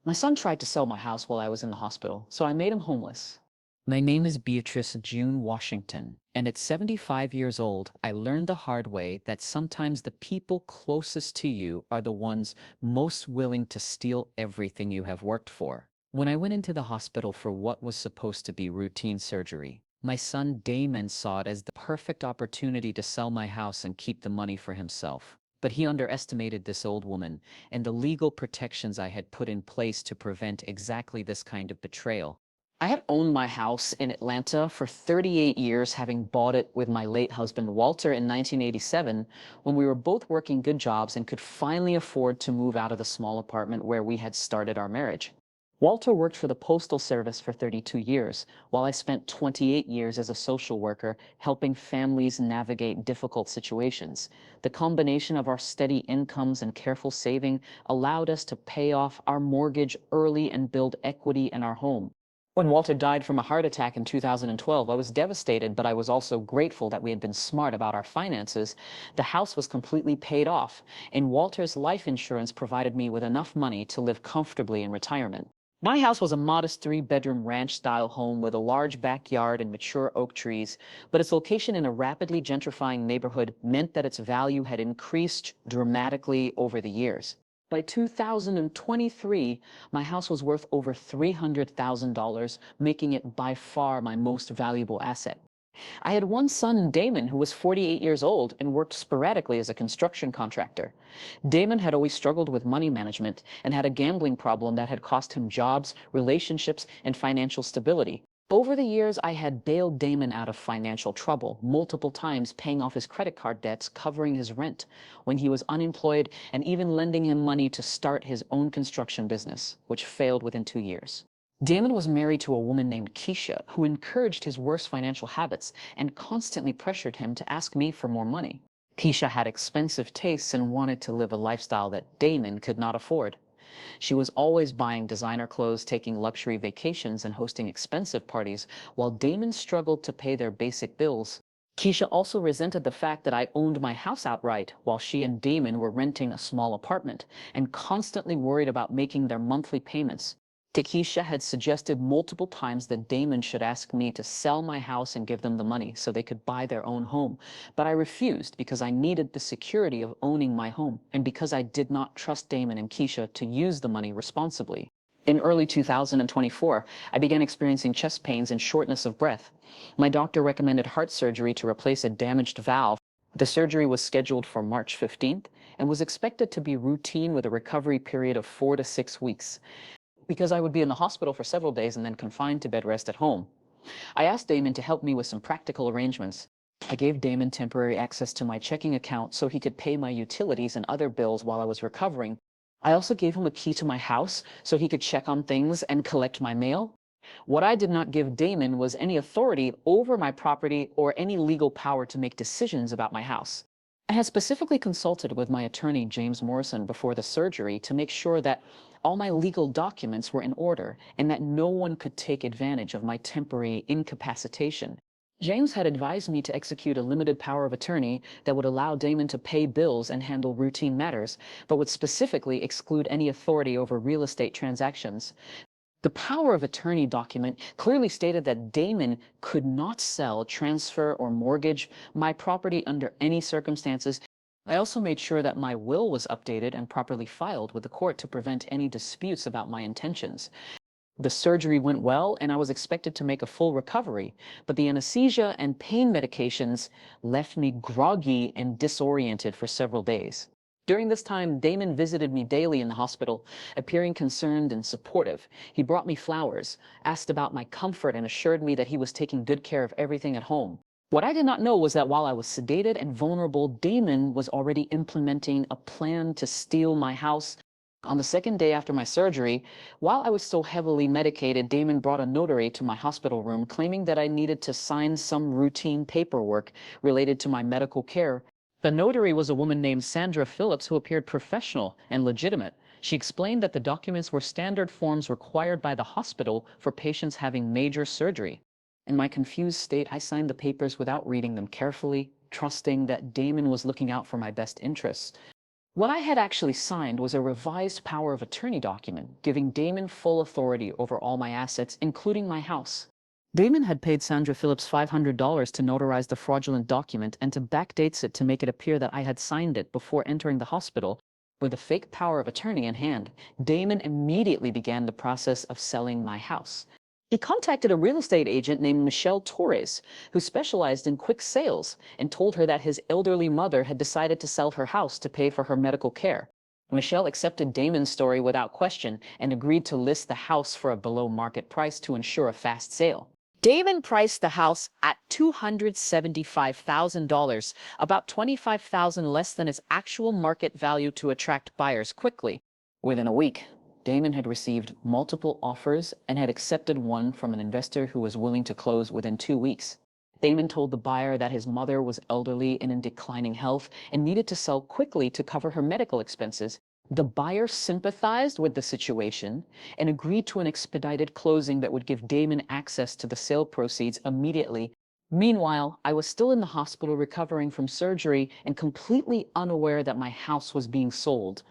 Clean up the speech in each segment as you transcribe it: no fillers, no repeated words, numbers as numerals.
My son tried to sell my house while I was in the hospital, so I made him homeless. My name is Beatrice June Washington, and at 75 years old, I learned the hard way that sometimes the people closest to you are the ones most willing to steal everything you have worked for. When I went into the hospital for what was supposed to be routine surgery, my son Damon saw it as the perfect opportunity to sell my house and keep the money for himself. But he underestimated this old woman and the legal protections I had put in place to prevent exactly this kind of betrayal. I had owned my house in Atlanta for 38 years, having bought it with my late husband Walter in 1987 when we were both working good jobs and could finally afford to move out of the small apartment where we had started our marriage. Walter worked for the Postal Service for 32 years, while I spent 28 years as a social worker helping families navigate difficult situations. The combination of our steady incomes and careful saving allowed us to pay off our mortgage early and build equity in our home. When Walter died from a heart attack in 2012, I was devastated, but I was also grateful that we had been smart about our finances. The house was completely paid off, and Walter's life insurance provided me with enough money to live comfortably in retirement. My house was a modest three-bedroom ranch-style home with a large backyard and mature oak trees, but its location in a rapidly gentrifying neighborhood meant that its value had increased dramatically over the years. By 2023, my house was worth over $300,000, making it by far my most valuable asset. I had one son, Damon, who was 48 years old and worked sporadically as a construction contractor. Damon had always struggled with money management and had a gambling problem that had cost him jobs, relationships, and financial stability. Over the years, I had bailed Damon out of financial trouble, multiple times paying off his credit card debts, covering his rent when he was unemployed, and even lending him money to start his own construction business, which failed within 2 years. Damon was married to a woman named Keisha, who encouraged his worst financial habits and constantly pressured him to ask me for more money. Keisha had expensive tastes and wanted to live a lifestyle that Damon could not afford. She was always buying designer clothes, taking luxury vacations, and hosting expensive parties, while Damon struggled to pay their basic bills. Keisha also resented the fact that I owned my house outright, while she and Damon were renting a small apartment, and constantly worried about making their monthly payments. Takesha had suggested multiple times that Damon should ask me to sell my house and give them the money so they could buy their own home. But I refused because I needed the security of owning my home and because I did not trust Damon and Keisha to use the money responsibly. In early 2024, I began experiencing chest pains and shortness of breath. My doctor recommended heart surgery to replace a damaged valve. The surgery was scheduled for March 15th and was expected to be routine with a recovery period of 4 to 6 weeks because I would be in the hospital for several days and then confined to bed rest at home. I asked Damon to help me with some practical arrangements. I gave Damon temporary access to my checking account so he could pay my utilities and other bills while I was recovering. I also gave him a key to my house so he could check on things and collect my mail. What I did not give Damon was any authority over my property or any legal power to make decisions about my house. I had specifically consulted with my attorney, James Morrison, before the surgery to make sure that all my legal documents were in order and that no one could take advantage of my temporary incapacitation. James had advised me to execute a limited power of attorney that would allow Damon to pay bills and handle routine matters, but would specifically exclude any authority over real estate transactions. The power of attorney document clearly stated that Damon could not sell, transfer, or mortgage my property under any circumstances. I also made sure that my will was updated and properly filed with the court to prevent any disputes about my intentions. The surgery went well, and I was expected to make a full recovery, but the anesthesia and pain medications left me groggy and disoriented for several days. During this time, Damon visited me daily in the hospital, appearing concerned and supportive. He brought me flowers, asked about my comfort, and assured me that he was taking good care of everything at home. What I did not know was that while I was sedated and vulnerable, Damon was already implementing a plan to steal my house. On the second day after my surgery, while I was still heavily medicated, Damon brought a notary to my hospital room, claiming that I needed to sign some routine paperwork related to my medical care. The notary was a woman named Sandra Phillips who appeared professional and legitimate. She explained that the documents were standard forms required by the hospital for patients having major surgery. In my confused state, I signed the papers without reading them carefully, trusting that Damon was looking out for my best interests. What I had actually signed was a revised power of attorney document, giving Damon full authority over all my assets, including my house. Damon had paid Sandra Phillips $500 to notarize the fraudulent document and to backdates it to make it appear that I had signed it before entering the hospital. With a fake power of attorney in hand, Damon immediately began the process of selling my house. He contacted a real estate agent named Michelle Torres, who specialized in quick sales, and told her that his elderly mother had decided to sell her house to pay for her medical care. Michelle accepted Damon's story without question and agreed to list the house for a below-market price to ensure a fast sale. Damon priced the house at $275,000, about $25,000 less than its actual market value to attract buyers quickly. Within a week, Damon had received multiple offers and had accepted one from an investor who was willing to close within 2 weeks. Damon told the buyer that his mother was elderly and in declining health and needed to sell quickly to cover her medical expenses. The buyer sympathized with the situation and agreed to an expedited closing that would give Damon access to the sale proceeds immediately. Meanwhile, I was still in the hospital recovering from surgery and completely unaware that my house was being sold.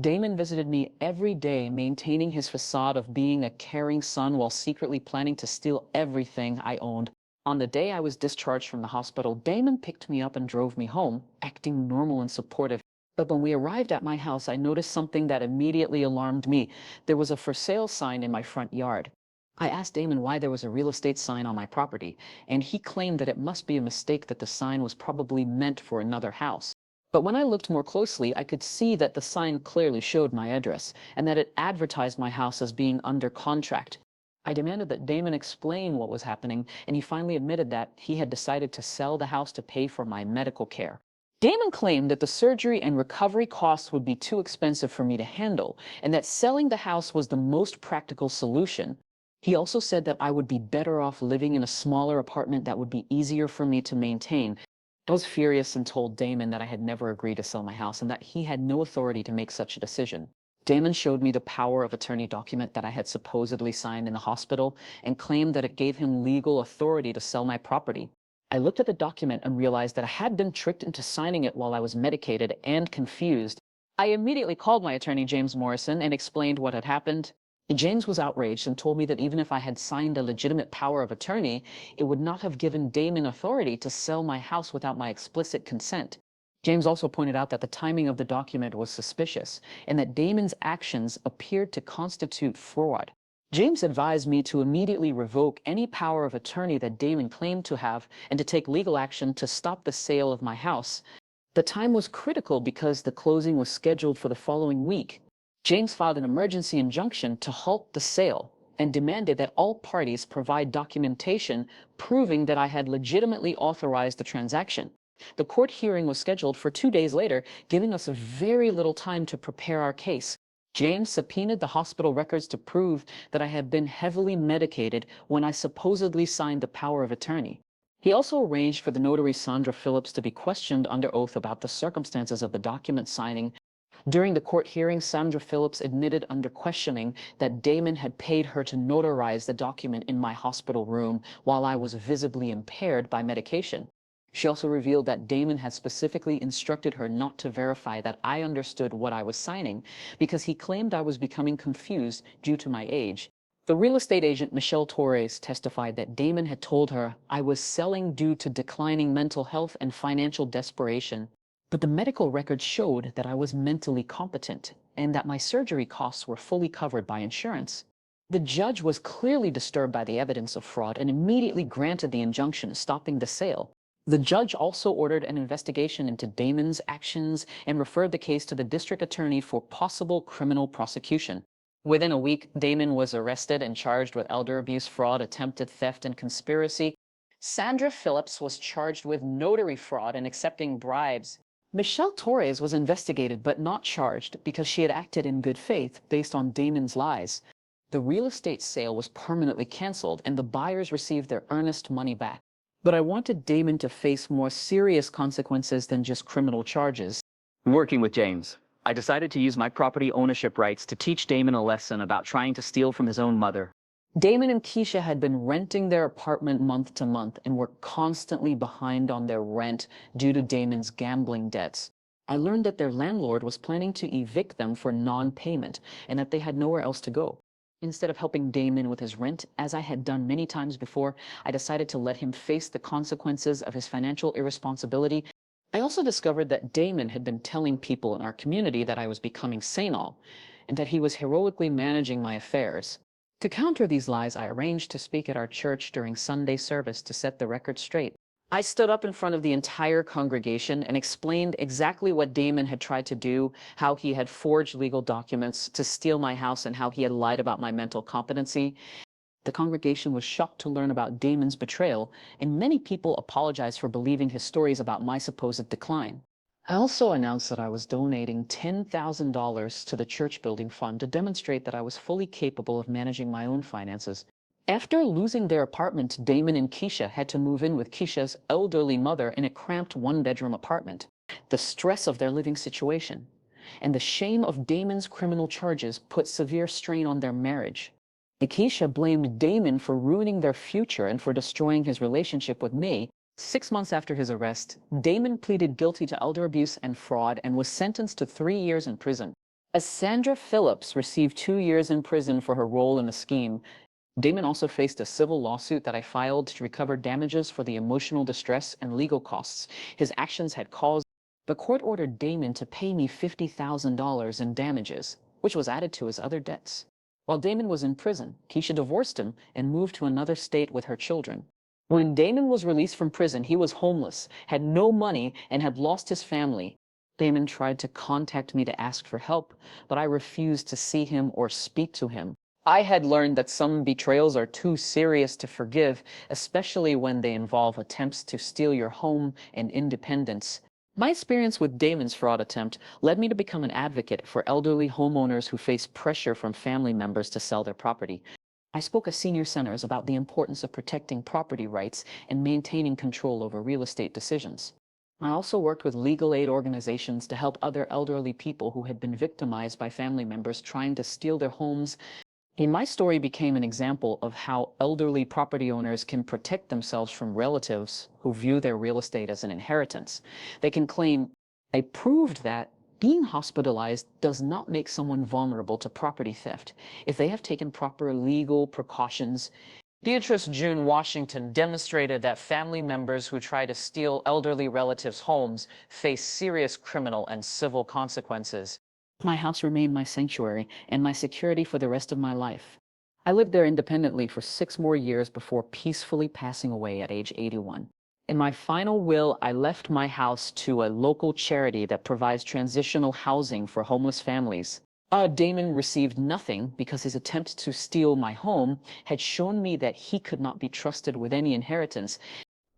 Damon visited me every day, maintaining his facade of being a caring son while secretly planning to steal everything I owned. On the day I was discharged from the hospital, Damon picked me up and drove me home, acting normal and supportive. But when we arrived at my house, I noticed something that immediately alarmed me. There was a for sale sign in my front yard. I asked Damon why there was a real estate sign on my property, and he claimed that it must be a mistake, that the sign was probably meant for another house. But when I looked more closely, I could see that the sign clearly showed my address and that it advertised my house as being under contract. I demanded that Damon explain what was happening, and he finally admitted that he had decided to sell the house to pay for my medical care. Damon claimed that the surgery and recovery costs would be too expensive for me to handle, and that selling the house was the most practical solution. He also said that I would be better off living in a smaller apartment that would be easier for me to maintain. I was furious and told Damon that I had never agreed to sell my house and that he had no authority to make such a decision. Damon showed me the power of attorney document that I had supposedly signed in the hospital and claimed that it gave him legal authority to sell my property. I looked at the document and realized that I had been tricked into signing it while I was medicated and confused. I immediately called my attorney, James Morrison, and explained what had happened. James was outraged and told me that even if I had signed a legitimate power of attorney, it would not have given Damon authority to sell my house without my explicit consent. James also pointed out that the timing of the document was suspicious and that Damon's actions appeared to constitute fraud. James advised me to immediately revoke any power of attorney that Damon claimed to have and to take legal action to stop the sale of my house. The time was critical because the closing was scheduled for the following week. James filed an emergency injunction to halt the sale and demanded that all parties provide documentation proving that I had legitimately authorized the transaction. The court hearing was scheduled for 2 days later, giving us very little time to prepare our case. James subpoenaed the hospital records to prove that I had been heavily medicated when I supposedly signed the power of attorney. He also arranged for the notary Sandra Phillips to be questioned under oath about the circumstances of the document signing. During the court hearing, Sandra Phillips admitted under questioning that Damon had paid her to notarize the document in my hospital room while I was visibly impaired by medication. She also revealed that Damon had specifically instructed her not to verify that I understood what I was signing because he claimed I was becoming confused due to my age. The real estate agent Michelle Torres testified that Damon had told her I was selling due to declining mental health and financial desperation. But the medical records showed that I was mentally competent and that my surgery costs were fully covered by insurance. The judge was clearly disturbed by the evidence of fraud and immediately granted the injunction stopping the sale. The judge also ordered an investigation into Damon's actions and referred the case to the district attorney for possible criminal prosecution. Within a week, Damon was arrested and charged with elder abuse, fraud, attempted theft, and conspiracy. Sandra Phillips was charged with notary fraud and accepting bribes. Michelle Torres was investigated but not charged because she had acted in good faith based on Damon's lies. The real estate sale was permanently canceled and the buyers received their earnest money back. But I wanted Damon to face more serious consequences than just criminal charges. Working with James, I decided to use my property ownership rights to teach Damon a lesson about trying to steal from his own mother. Damon and Keisha had been renting their apartment month to month and were constantly behind on their rent due to Damon's gambling debts. I learned that their landlord was planning to evict them for non-payment and that they had nowhere else to go. Instead of helping Damon with his rent, as I had done many times before, I decided to let him face the consequences of his financial irresponsibility. I also discovered that Damon had been telling people in our community that I was becoming senile and that he was heroically managing my affairs. To counter these lies, I arranged to speak at our church during Sunday service to set the record straight. I stood up in front of the entire congregation and explained exactly what Damon had tried to do, how he had forged legal documents to steal my house, and how he had lied about my mental competency. The congregation was shocked to learn about Damon's betrayal, and many people apologized for believing his stories about my supposed decline. I also announced that I was donating $10,000 to the church building fund to demonstrate that I was fully capable of managing my own finances. After losing their apartment, Damon and Keisha had to move in with Keisha's elderly mother in a cramped one-bedroom apartment. The stress of their living situation and the shame of Damon's criminal charges put severe strain on their marriage. Keisha blamed Damon for ruining their future and for destroying his relationship with me. 6 months after his arrest, Damon pleaded guilty to elder abuse and fraud and was sentenced to 3 years in prison. As Sandra Phillips received 2 years in prison for her role in the scheme, Damon also faced a civil lawsuit that I filed to recover damages for the emotional distress and legal costs his actions had caused. The court ordered Damon to pay me $50,000 in damages, which was added to his other debts. While Damon was in prison, Keisha divorced him and moved to another state with her children. When Damon was released from prison, he was homeless, had no money, and had lost his family. Damon tried to contact me to ask for help, but I refused to see him or speak to him. I had learned that some betrayals are too serious to forgive, especially when they involve attempts to steal your home and independence. My experience with Damon's fraud attempt led me to become an advocate for elderly homeowners who face pressure from family members to sell their property. I spoke at senior centers about the importance of protecting property rights and maintaining control over real estate decisions. I also worked with legal aid organizations to help other elderly people who had been victimized by family members trying to steal their homes. My story became an example of how elderly property owners can protect themselves from relatives who view their real estate as an inheritance. They can claim, I proved that being hospitalized does not make someone vulnerable to property theft if they have taken proper legal precautions. Beatrice June Washington demonstrated that family members who try to steal elderly relatives' homes face serious criminal and civil consequences. My house remained my sanctuary and my security for the rest of my life. I lived there independently for 6 more years before peacefully passing away at age 81. In my final will, I left my house to a local charity that provides transitional housing for homeless families. Damon received nothing because his attempt to steal my home had shown me that he could not be trusted with any inheritance.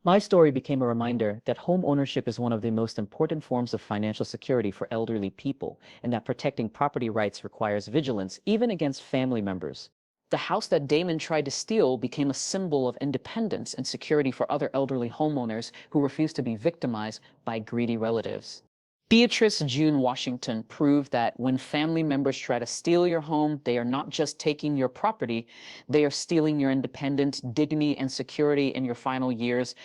My story became a reminder that home ownership is one of the most important forms of financial security for elderly people, and that protecting property rights requires vigilance, even against family members. The house that Damon tried to steal became a symbol of independence and security for other elderly homeowners who refused to be victimized by greedy relatives. Beatrice June Washington proved that when family members try to steal your home, they are not just taking your property, they are stealing your independence, dignity, and security in your final years.